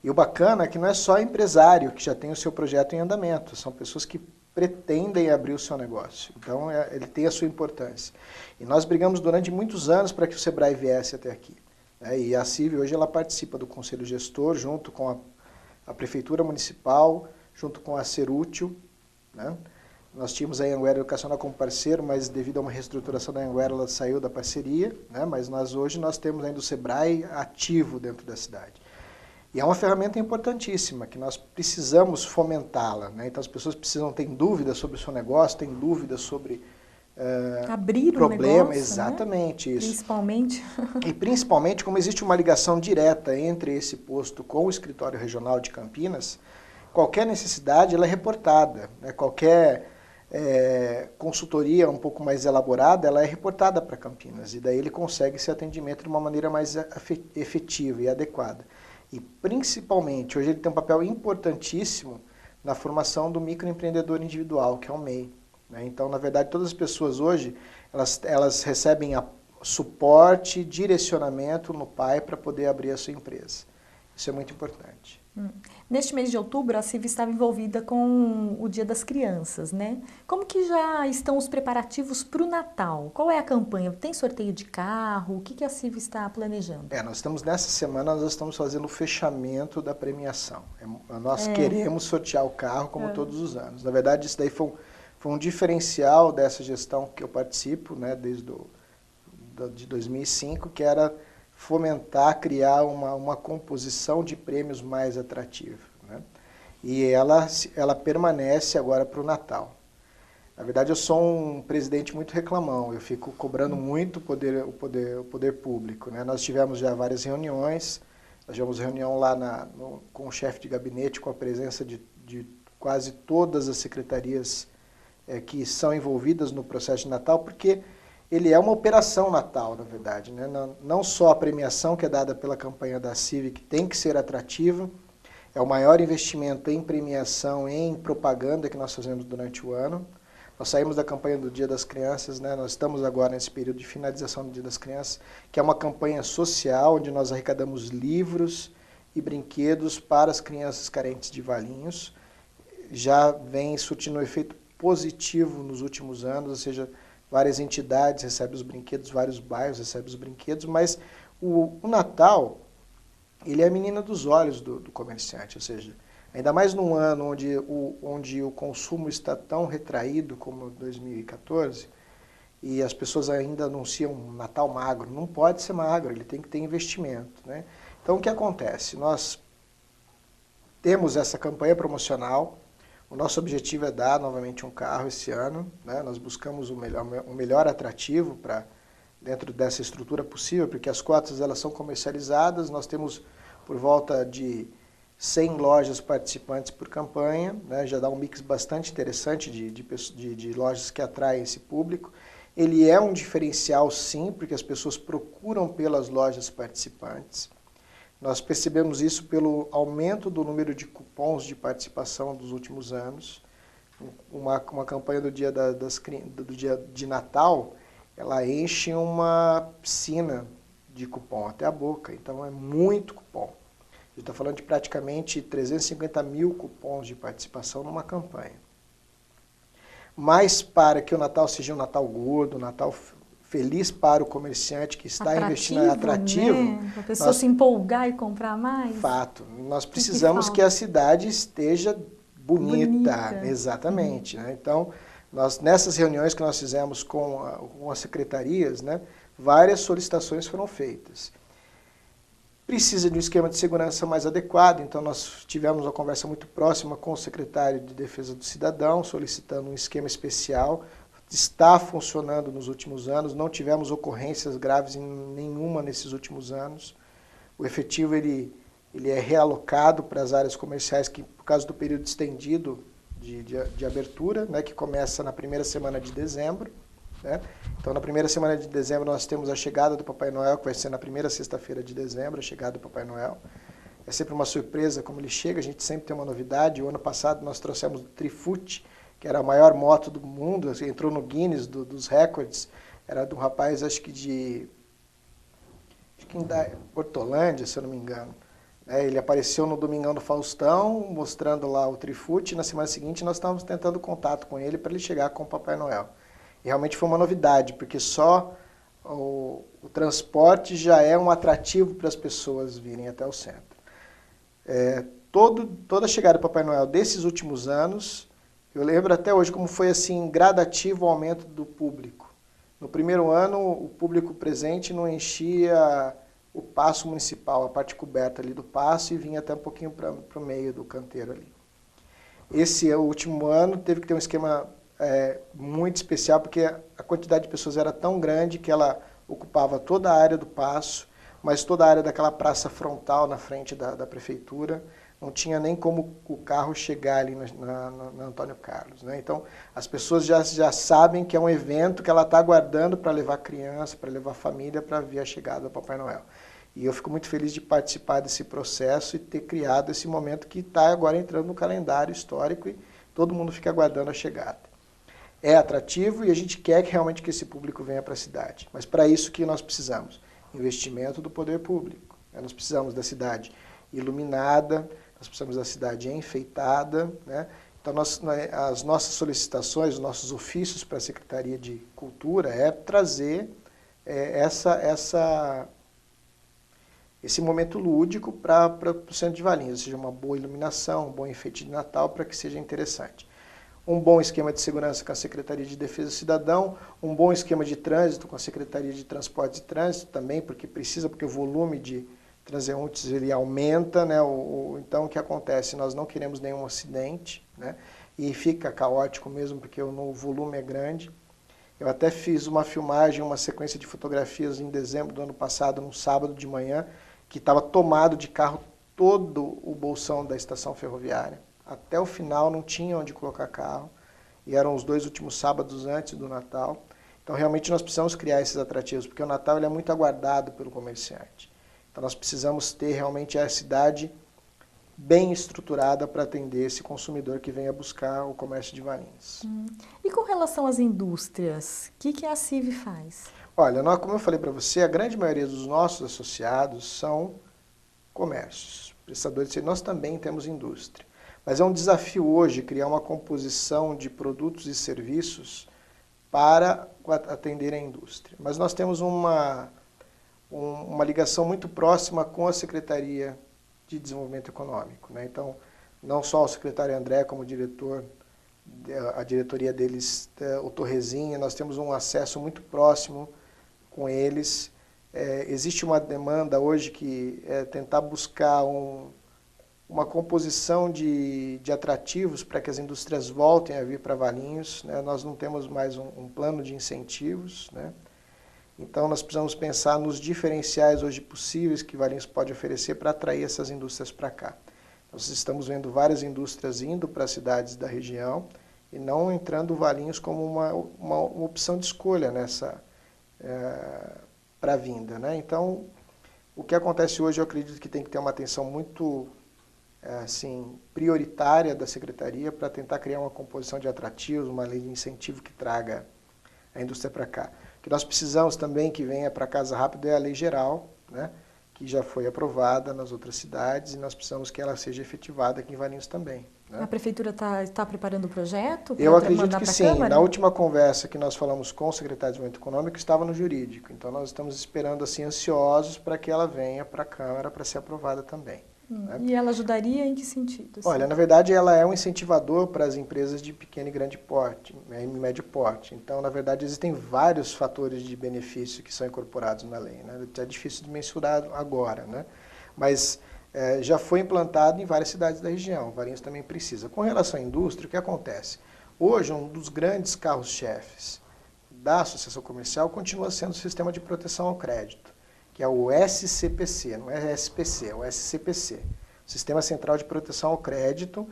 E o bacana é que não é só empresário que já tem o seu projeto em andamento, são pessoas que pretendem abrir o seu negócio. Então, ele tem a sua importância. E nós brigamos durante muitos anos para que o Sebrae viesse até aqui. E a CIV hoje ela participa do Conselho Gestor, junto com a Prefeitura Municipal, junto com a Serútil. Né? Nós tínhamos a Anhanguera Educacional como parceiro, mas devido a uma reestruturação da Anhanguera, ela saiu da parceria. Né? Mas hoje nós temos ainda o Sebrae ativo dentro da cidade. E é uma ferramenta importantíssima, que nós precisamos fomentá-la. Né? Então as pessoas ter dúvidas sobre o seu negócio, têm dúvidas sobre... abrir problema, um negócio, exatamente, né? isso. Principalmente. E principalmente, como existe uma ligação direta entre esse posto com o escritório regional de Campinas, qualquer necessidade ela é reportada. Né? Qualquer consultoria um pouco mais elaborada, ela é reportada para Campinas. E daí ele consegue esse atendimento de uma maneira mais efetiva e adequada. E principalmente, hoje ele tem um papel importantíssimo na formação do microempreendedor individual, que é o MEI. Então, na verdade, todas as pessoas hoje, elas recebem suporte, direcionamento no PAI para poder abrir a sua empresa. Isso é muito importante. Neste mês de outubro, a CIV estava envolvida com o Dia das Crianças, né? Como que já estão os preparativos para o Natal? Qual é a campanha? Tem sorteio de carro? O que a CIV está planejando? Nós estamos nessa semana, nós estamos fazendo o fechamento da premiação. Nós queremos sortear o carro como todos os anos. Na verdade, isso daí foi um diferencial dessa gestão que eu participo, né, desde de 2005, que era fomentar, criar uma composição de prêmios mais atrativa. Né? E ela permanece agora para o Natal. Na verdade, eu sou um presidente muito reclamão, eu fico cobrando muito o poder público. Né? Nós tivemos já várias reuniões, nós tivemos reunião lá com o chefe de gabinete, com a presença de quase todas as secretarias que são envolvidas no processo de Natal, porque ele é uma operação Natal, na verdade. Né? Não só a premiação que é dada pela campanha da CIV, que tem que ser atrativa, é o maior investimento em premiação, em propaganda que nós fazemos durante o ano. Nós saímos da campanha do Dia das Crianças, né? Nós estamos agora nesse período de finalização do Dia das Crianças, que é uma campanha social, onde nós arrecadamos livros e brinquedos para as crianças carentes de Valinhos. Já vem surtindo um efeito positivo nos últimos anos, ou seja, várias entidades recebem os brinquedos, vários bairros recebem os brinquedos, mas o Natal, ele é a menina dos olhos do comerciante, ou seja, ainda mais num ano onde o consumo está tão retraído como 2014, e as pessoas ainda anunciam um Natal magro. Não pode ser magro, ele tem que ter investimento. Né? Então, o que acontece? Nós temos essa campanha promocional. O nosso objetivo é dar novamente um carro esse ano. Né? Nós buscamos o melhor atrativo para dentro dessa estrutura possível, porque as cotas elas são comercializadas. Nós temos por volta de 100 lojas participantes por campanha. Né? Já dá um mix bastante interessante de lojas que atraem esse público. Ele é um diferencial, sim, porque as pessoas procuram pelas lojas participantes. Nós percebemos isso pelo aumento do número de cupons de participação dos últimos anos. Uma campanha do dia de Natal, ela enche uma piscina de cupom até a boca, então é muito cupom. A gente está falando de praticamente 350 mil cupons de participação numa campanha. Mas para que o Natal seja um Natal gordo, um Natal feliz para o comerciante que está investindo, atrativo. Né? A pessoa se empolgar e comprar mais. Fato. Nós precisamos que a cidade esteja bonita. Exatamente. Né? Então, nessas reuniões que nós fizemos com as secretarias, né, várias solicitações foram feitas. precisa de um esquema de segurança mais adequado, então nós tivemos uma conversa muito próxima com o secretário de Defesa do Cidadão, solicitando um esquema especial. Está funcionando nos últimos anos, não tivemos ocorrências graves nenhuma nesses últimos anos. O efetivo ele é realocado para as áreas comerciais que, por causa do período estendido de abertura, né, que começa na primeira semana de dezembro. Né? Então, na primeira semana de dezembro, nós temos a chegada do Papai Noel, que vai ser na primeira sexta-feira de dezembro, a chegada do Papai Noel. É sempre uma surpresa como ele chega, a gente sempre tem uma novidade. O ano passado nós trouxemos o Trifute, que era a maior moto do mundo, assim, entrou no Guinness dos recordes. Era de um rapaz, acho que em Hortolândia, se eu não me engano. Ele apareceu no Domingão do Faustão, mostrando lá o Trifute, e na semana seguinte nós estávamos tentando contato com ele para ele chegar com o Papai Noel. E realmente foi uma novidade, porque só o transporte já é um atrativo para as pessoas virem até o centro. Toda a chegada do Papai Noel desses últimos anos, eu lembro até hoje como foi assim gradativo o aumento do público. No primeiro ano, o público presente não enchia o paço municipal, a parte coberta ali do paço, e vinha até um pouquinho para o meio do canteiro ali. Esse último ano teve que ter um esquema muito especial, porque a quantidade de pessoas era tão grande que ela ocupava toda a área do paço, mas toda a área daquela praça frontal na frente da prefeitura. Não tinha nem como o carro chegar ali na Antônio Carlos. Né? Então, as pessoas já sabem que é um evento que ela está aguardando para levar criança, para levar família, para ver a chegada do Papai Noel. E eu fico muito feliz de participar desse processo e ter criado esse momento que está agora entrando no calendário histórico e todo mundo fica aguardando a chegada. É atrativo e a gente quer realmente que esse público venha para a cidade. Mas para isso que nós precisamos? Investimento do poder público. Nós precisamos da cidade iluminada, nós precisamos da cidade enfeitada. Né? Então, as nossas solicitações, os nossos ofícios para a Secretaria de Cultura é trazer esse momento lúdico para o centro de Valinhos, ou seja, uma boa iluminação, um bom enfeite de Natal para que seja interessante. Um bom esquema de segurança com a Secretaria de Defesa do Cidadão, um bom esquema de trânsito com a Secretaria de Transportes e Trânsito também, porque o volume de transeuntes ele aumenta, né? Então o que acontece? Nós não queremos nenhum acidente, né? E fica caótico mesmo, porque o volume é grande. Eu até fiz uma filmagem, uma sequência de fotografias em dezembro do ano passado, num sábado de manhã, que estava tomado de carro todo o bolsão da estação ferroviária. Até o final não tinha onde colocar carro, e eram os 2 últimos sábados antes do Natal. Então realmente nós precisamos criar esses atrativos, porque o Natal ele é muito aguardado pelo comerciante. Então nós precisamos ter realmente a cidade bem estruturada para atender esse consumidor que venha buscar o comércio de Valinhos. E com relação às indústrias, o que a CIV faz? Olha, como eu falei para você, a grande maioria dos nossos associados são comércios, prestadores de serviço. Nós também temos indústria. Mas é um desafio hoje criar uma composição de produtos e serviços para atender a indústria. Mas nós temos uma ligação muito próxima com a Secretaria de Desenvolvimento Econômico. Né? Então, não só o secretário André como diretor, a diretoria deles, o Torrezinha, nós temos um acesso muito próximo com eles. Existe uma demanda hoje que é tentar buscar uma composição de atrativos para que as indústrias voltem a vir para Valinhos. Né? Nós não temos mais um plano de incentivos. Né? Então, nós precisamos pensar nos diferenciais hoje possíveis que Valinhos pode oferecer para atrair essas indústrias para cá. Nós estamos vendo várias indústrias indo para as cidades da região e não entrando Valinhos como uma opção de escolha para a vinda. Né? Então, o que acontece hoje, eu acredito que tem que ter uma atenção muito prioritária da Secretaria para tentar criar uma composição de atrativos, uma lei de incentivo que traga a indústria para cá. O que nós precisamos também que venha para casa rápido é a lei geral, né, que já foi aprovada nas outras cidades e nós precisamos que ela seja efetivada aqui em Valinhos também. Né? A Prefeitura está preparando o projeto? Eu acredito que sim. Na última conversa que nós falamos com o secretário de Desenvolvimento Econômico, estava no jurídico. Então nós estamos esperando assim, ansiosos para que ela venha para a Câmara para ser aprovada também. Né? E ela ajudaria em que sentido? Assim? Olha, na verdade ela é um incentivador para as empresas de pequeno e grande porte, e médio porte. Então, na verdade, existem vários fatores de benefício que são incorporados na lei. Né? É difícil de mensurar agora. Né? Mas já foi implantado em várias cidades da região. Valinhos também precisa. Com relação à indústria, o que acontece? Hoje, um dos grandes carros-chefes da associação comercial continua sendo o sistema de proteção ao crédito, que é o SCPC, não é SPC, é o SCPC, Sistema Central de Proteção ao Crédito,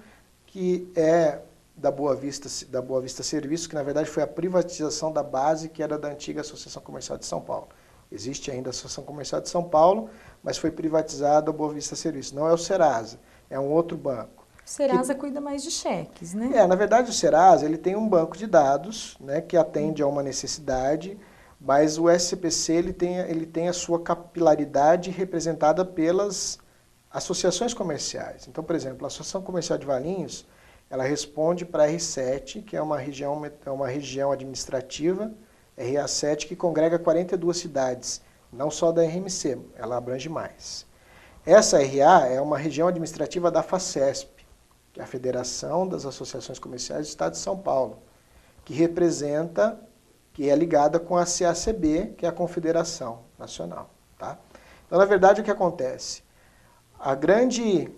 que é da Boa Vista Serviços, que na verdade foi a privatização da base que era da antiga Associação Comercial de São Paulo. Existe ainda a Associação Comercial de São Paulo, mas foi privatizada a Boa Vista Serviços. Não é o Serasa, é um outro banco. O Serasa cuida mais de cheques, né? Na verdade o Serasa ele tem um banco de dados, né, que atende a uma necessidade, mas o SCPC ele tem a sua capilaridade representada pelas associações comerciais. Então, por exemplo, a Associação Comercial de Valinhos, ela responde para a R7, que é uma região administrativa, RA7, que congrega 42 cidades, não só da RMC, ela abrange mais. Essa RA é uma região administrativa da FACESP, que é a Federação das Associações Comerciais do Estado de São Paulo, que é ligada com a CACB, que é a Confederação Nacional. Tá? Então, na verdade, o que acontece? A grande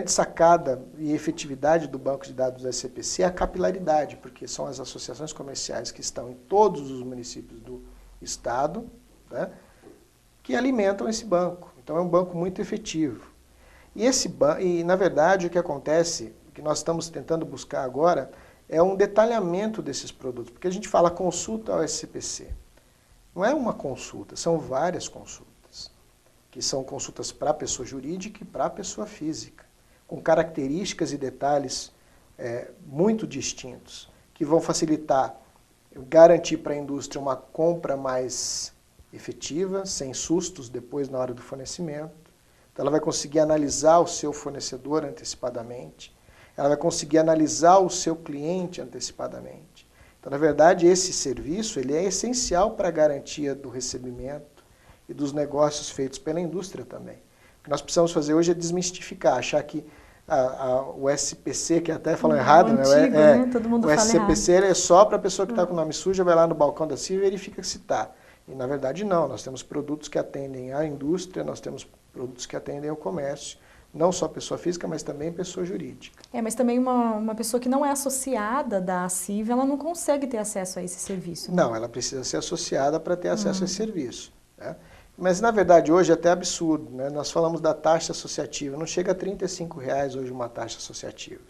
sacada e efetividade do banco de dados do SCPC é a capilaridade, porque são as associações comerciais que estão em todos os municípios do estado, né, que alimentam esse banco. Então é um banco muito efetivo. E na verdade o que acontece, o que nós estamos tentando buscar agora, é um detalhamento desses produtos, porque a gente fala consulta ao SCPC. Não é uma consulta, são várias consultas, que são consultas para a pessoa jurídica e para a pessoa física, com características e detalhes muito distintos, que vão facilitar, garantir para a indústria uma compra mais efetiva, sem sustos depois na hora do fornecimento. Então ela vai conseguir analisar o seu fornecedor antecipadamente, ela vai conseguir analisar o seu cliente antecipadamente. Então, na verdade, esse serviço ele é essencial para a garantia do recebimento e dos negócios feitos pela indústria também. O que nós precisamos fazer hoje é desmistificar, achar que o SPC, que até falam errado, antigo, né? Todo mundo o fala SCPC é só para a pessoa que está com o nome sujo, vai lá no balcão da CIV e verifica se está. E, na verdade, não. Nós temos produtos que atendem à indústria, nós temos produtos que atendem ao comércio, não só pessoa física, mas também pessoa jurídica. Mas também uma pessoa que não é associada da CIV, ela não consegue ter acesso a esse serviço. Né? Não, ela precisa ser associada para ter acesso a esse serviço. Né? Mas, na verdade, hoje é até absurdo. Né? Nós falamos da taxa associativa. Não chega a R$35 hoje uma taxa associativa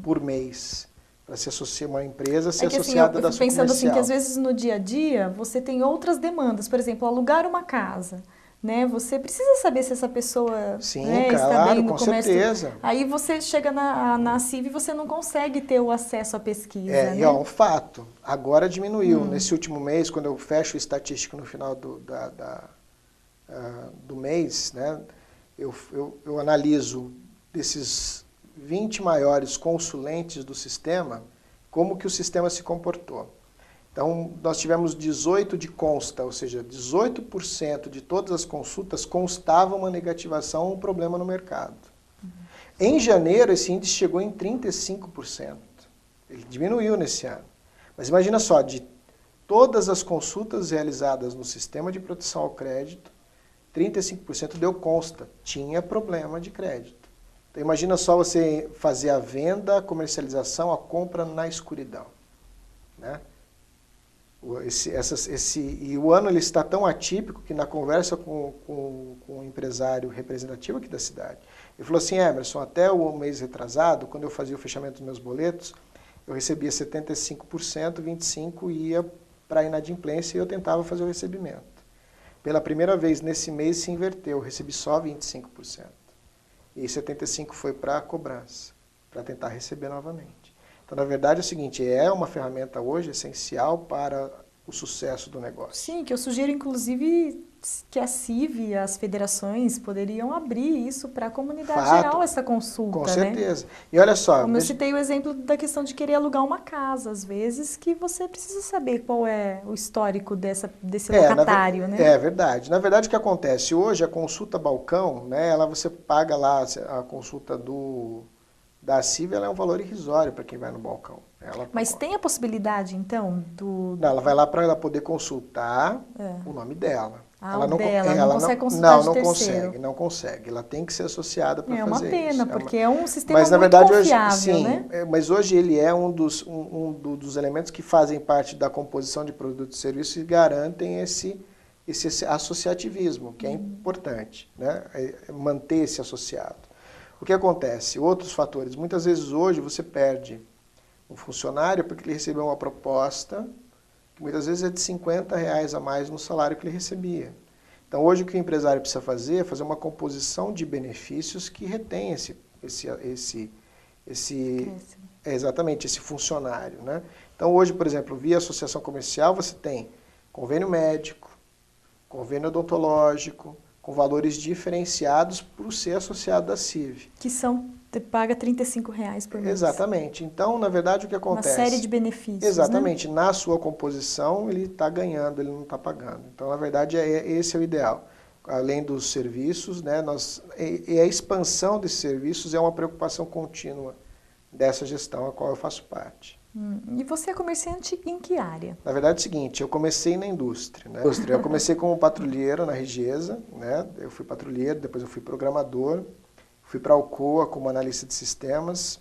por mês. Para se associar uma empresa, ser associada da sua comercial. Eu fico pensando assim, que às vezes no dia a dia você tem outras demandas. Por exemplo, alugar uma casa. Né? Você precisa saber se essa pessoa está bem no comércio. Certeza. Aí você chega na CIV e você não consegue ter o acesso à pesquisa. E é um fato. Agora diminuiu. Nesse último mês, quando eu fecho o estatístico no final do mês, né, eu analiso desses 20 maiores consulentes do sistema, como que o sistema se comportou. Então, nós tivemos 18 de consta, ou seja, 18% de todas as consultas constavam uma negativação ou um problema no mercado. Em janeiro, esse índice chegou em 35%. Ele diminuiu nesse ano. Mas imagina só, de todas as consultas realizadas no sistema de proteção ao crédito, 35% deu consta, tinha problema de crédito. Então, imagina só você fazer a venda, a comercialização, a compra na escuridão. Né? E o ano ele está tão atípico que na conversa com um empresário representativo aqui da cidade, ele falou assim, Emerson, até o mês retrasado, quando eu fazia o fechamento dos meus boletos, eu recebia 75%, 25% ia para a inadimplência e eu tentava fazer o recebimento. Pela primeira vez nesse mês se inverteu, eu recebi só 25%. E 75% foi para a cobrança, para tentar receber novamente. Então, na verdade, é o seguinte, é uma ferramenta hoje essencial para o sucesso do negócio. Sim, que eu sugiro, inclusive, que a CIV, as federações, poderiam abrir isso para a comunidade geral, essa consulta. Com certeza. Né? E olha só... Como eu citei o exemplo da questão de querer alugar uma casa, às vezes, que você precisa saber qual é o histórico desse locatário. Né? É verdade. Na verdade, o que acontece? Hoje, a consulta balcão, né, você paga lá a consulta da CIV, ela é um valor irrisório para quem vai no balcão. Mas tem a possibilidade, então, Não, ela vai lá para ela poder consultar o nome dela. Ela não consegue consultar não, de não terceiro. consegue, não consegue. Ela tem que ser associada para fazer isso. É uma pena, porque é um sistema mas, na muito verdade, confiável, hoje, sim, né? mas hoje ele é um dos elementos que fazem parte da composição de produtos e serviços e garantem esse associativismo, que é importante, né? Manter esse associado. O que acontece? Outros fatores. Muitas vezes hoje você perde um funcionário porque ele recebeu uma proposta que muitas vezes é de R$50 a mais no salário que ele recebia. Então hoje o que o empresário precisa fazer é fazer uma composição de benefícios que retém exatamente esse funcionário, né? Então hoje, por exemplo, via associação comercial você tem convênio médico, convênio odontológico, com valores diferenciados por ser associado da CIV. Que paga R$35 por mês. Exatamente. Então, na verdade, o que acontece? Uma série de benefícios, exatamente. Né? Na sua composição, ele está ganhando, ele não está pagando. Então, na verdade, esse é o ideal. Além dos serviços, né, e a expansão desses serviços é uma preocupação contínua dessa gestão a qual eu faço parte. E você é comerciante em que área? Na verdade é o seguinte, eu comecei na indústria. Né? Eu comecei como patrulheiro na Rigesa, né? Eu fui patrulheiro, depois eu fui programador, fui para a Alcoa como analista de sistemas,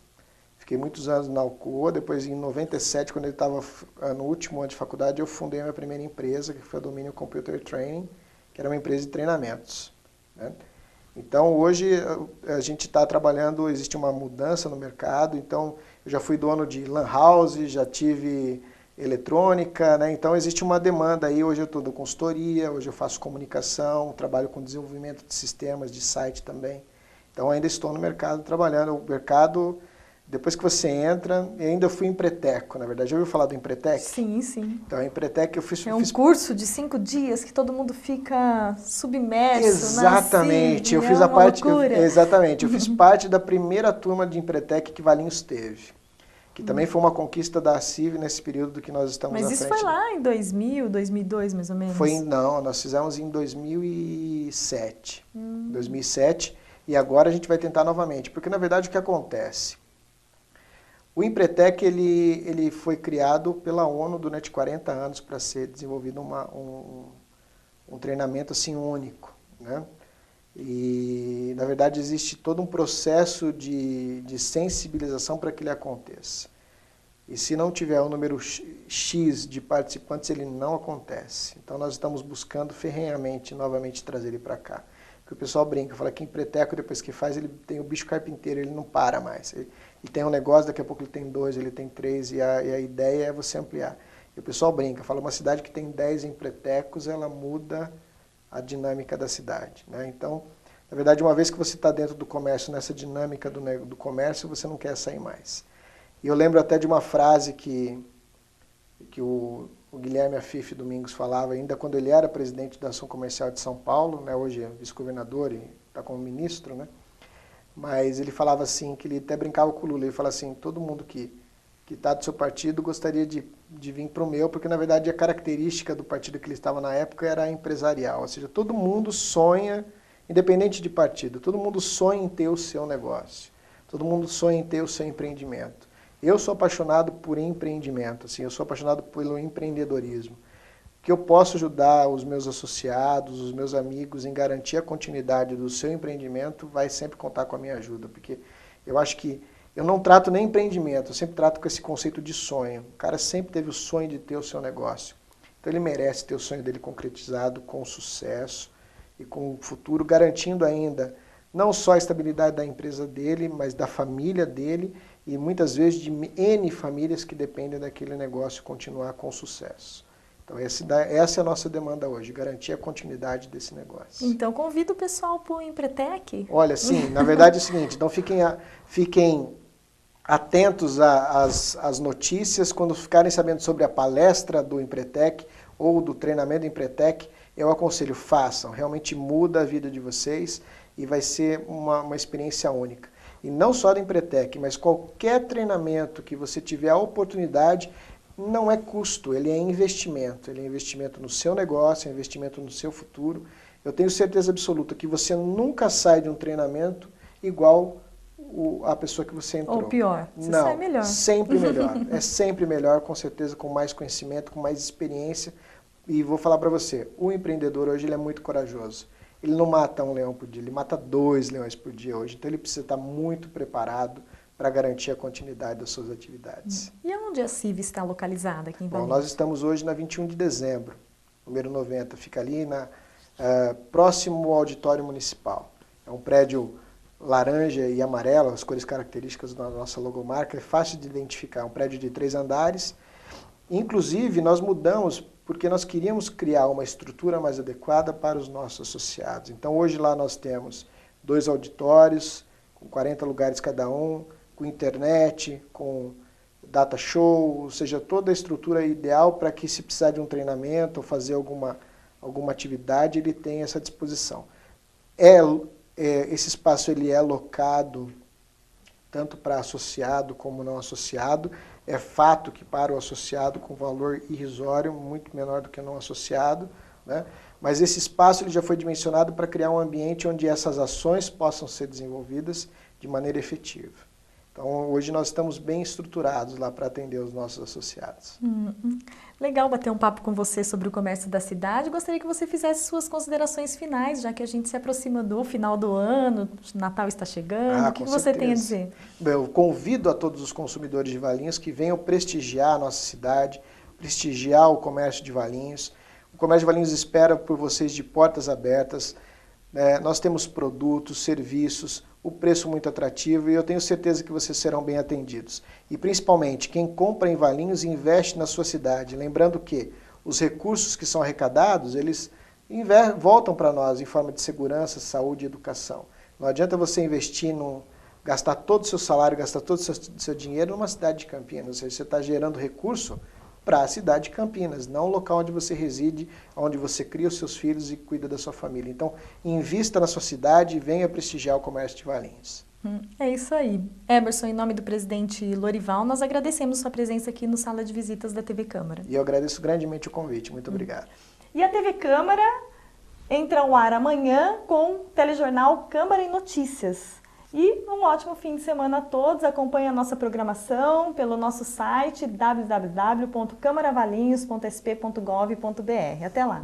fiquei muitos anos na Alcoa, depois em 97, quando eu estava no último ano de faculdade, eu fundei a minha primeira empresa, que foi a Domínio Computer Training, que era uma empresa de treinamentos. Né? Então hoje a gente está trabalhando, existe uma mudança no mercado, então eu já fui dono de lan house, já tive eletrônica, né? Então existe uma demanda aí, hoje eu estou da consultoria, hoje eu faço comunicação, trabalho com desenvolvimento de sistemas, de site também. Então ainda estou no mercado trabalhando, o mercado, depois que você entra, eu ainda fui empreteco, na verdade. Já ouviu falar do Empretec? Sim, sim. Então, Empretec eu fiz... É um curso de 5 dias que todo mundo fica submerso. Exatamente. Eu fiz a parte... exatamente. Eu fiz parte da primeira turma de Empretec que Valinhos teve. Que também foi uma conquista da CIV nesse período que nós estamos à frente. Mas isso foi lá em 2000, 2002, mais ou menos? Não, nós fizemos em 2007. 2007. E agora a gente vai tentar novamente. Porque, na verdade, o que acontece? O Empretec ele foi criado pela ONU durante 40 anos para ser desenvolvido um treinamento assim único, né? E, na verdade, existe todo um processo de sensibilização para que ele aconteça. E se não tiver um número X de participantes, ele não acontece. Então, nós estamos buscando ferrenhamente, novamente, trazer ele para cá. Porque o pessoal brinca, fala que empreteco, depois que faz, ele tem o bicho carpinteiro, ele não para mais. Ele tem um negócio, daqui a pouco ele tem 2, ele tem 3, e a ideia é você ampliar. E o pessoal brinca, fala, uma cidade que tem 10 empretecos, ela muda a dinâmica da cidade. Né? Então, na verdade, uma vez que você está dentro do comércio, nessa dinâmica do comércio, você não quer sair mais. E eu lembro até de uma frase que o Guilherme Afife Domingos falava, ainda quando ele era presidente da Ação Comercial de São Paulo, né, hoje é vice-governador e está como ministro, né, mas ele falava assim, que ele até brincava com o Lula, ele falava assim, todo mundo que está do seu partido gostaria de vir para o meu, porque na verdade a característica do partido que ele estava na época era empresarial, ou seja, todo mundo sonha, independente de partido, todo mundo sonha em ter o seu negócio, todo mundo sonha em ter o seu empreendimento. Eu sou apaixonado por empreendimento, assim, eu sou apaixonado pelo empreendedorismo. Que eu posso ajudar os meus associados, os meus amigos em garantir a continuidade do seu empreendimento, vai sempre contar com a minha ajuda, porque eu acho que eu não trato nem empreendimento, eu sempre trato com esse conceito de sonho. O cara sempre teve o sonho de ter o seu negócio. Então ele merece ter o sonho dele concretizado com sucesso e com o futuro, garantindo ainda não só a estabilidade da empresa dele, mas da família dele e muitas vezes de N famílias que dependem daquele negócio continuar com sucesso. Então essa é a nossa demanda hoje, garantir a continuidade desse negócio. Então convido o pessoal para o Empretec. Olha, sim, na verdade é o seguinte, então fiquem atentos às notícias, quando ficarem sabendo sobre a palestra do Empretec ou do treinamento do Empretec, eu aconselho, façam, realmente muda a vida de vocês e vai ser uma experiência única. E não só do Empretec, mas qualquer treinamento que você tiver a oportunidade, não é custo, ele é investimento. Ele é investimento no seu negócio, é investimento no seu futuro. Eu tenho certeza absoluta que você nunca sai de um treinamento igual a pessoa que você entrou. Ou pior, você não, sai melhor. Sempre melhor. É sempre melhor, com certeza, com mais conhecimento, com mais experiência, E vou falar para você, o empreendedor hoje ele é muito corajoso. Ele não mata um leão por dia, ele mata 2 leões por dia hoje. Então ele precisa estar muito preparado para garantir a continuidade das suas atividades. E onde a CIV está localizada aqui em Bom, Valinhos? nós estamos hoje na 21 de dezembro, número 90, fica ali próximo ao auditório municipal. É um prédio laranja e amarelo, as cores características da nossa logomarca, é fácil de identificar, é um prédio de 3 andares. Inclusive, nós mudamos porque nós queríamos criar uma estrutura mais adequada para os nossos associados. Então, hoje lá nós temos 2 auditórios, com 40 lugares cada um, com internet, com data show, ou seja, toda a estrutura ideal para que, se precisar de um treinamento ou fazer alguma atividade, ele tenha essa disposição. Esse espaço ele é alocado tanto para associado como não associado. É fato que para o associado com valor irrisório, muito menor do que o não associado, né? Mas esse espaço ele já foi dimensionado para criar um ambiente onde essas ações possam ser desenvolvidas de maneira efetiva. Então, hoje nós estamos bem estruturados lá para atender os nossos associados. Legal bater um papo com você sobre o comércio da cidade. Gostaria que você fizesse suas considerações finais, já que a gente se aproxima do final do ano, o Natal está chegando. O que você tem a dizer? Bem, eu convido a todos os consumidores de Valinhos que venham prestigiar a nossa cidade, prestigiar o comércio de Valinhos. O comércio de Valinhos espera por vocês de portas abertas. Nós temos produtos, serviços, o preço muito atrativo e eu tenho certeza que vocês serão bem atendidos. E principalmente, quem compra em Valinhos investe na sua cidade. Lembrando que os recursos que são arrecadados, eles voltam para nós em forma de segurança, saúde e educação. Não adianta você investir, gastar todo o seu salário, gastar todo o seu dinheiro numa cidade de Campinas. Ou seja, você está gerando recurso para a cidade de Campinas, não o local onde você reside, onde você cria os seus filhos e cuida da sua família. Então, invista na sua cidade e venha prestigiar o comércio de Valinhos. É isso aí. Emerson, em nome do presidente Lorival, nós agradecemos sua presença aqui no Sala de Visitas da TV Câmara. E eu agradeço grandemente o convite. Muito obrigado. E a TV Câmara entra ao ar amanhã com o telejornal Câmara em Notícias. E um ótimo fim de semana a todos. Acompanhe a nossa programação pelo nosso site www.câmaravalinhos.sp.gov.br. Até lá!